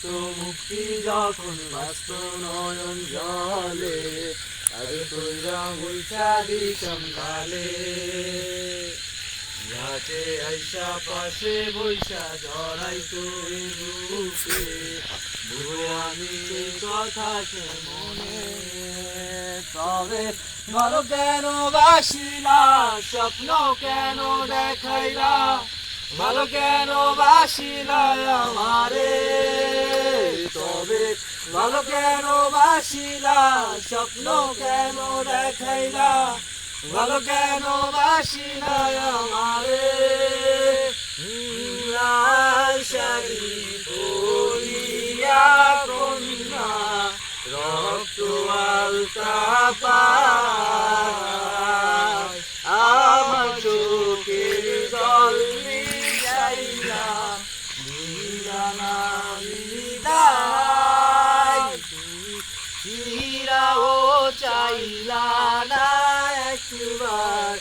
তো মুক্তি যখন বাস্ত নয়ন জলে আর তোরা উল্টা দিতাম গালে রাতে আইসা পাশে বৈশা জড়াই তুই বুকে বুড়ো আমি কথাকে মনে তবে ভালো কেন বাসিলা স্বপ্ন কেন দেখাইলা ভালো কেন বাসিলা আমারে তবে ভালো কেন বাসিলা স্বপ্ন কেন দেখাইলা ভালো কেন বাসিলা আমারে লাল শাড়ি পরিয়া কন্যা রক্ত আলতা পায় আমার চোখের জল যাইলা নিরানা বিদায় চিরাও চাইলা না একবার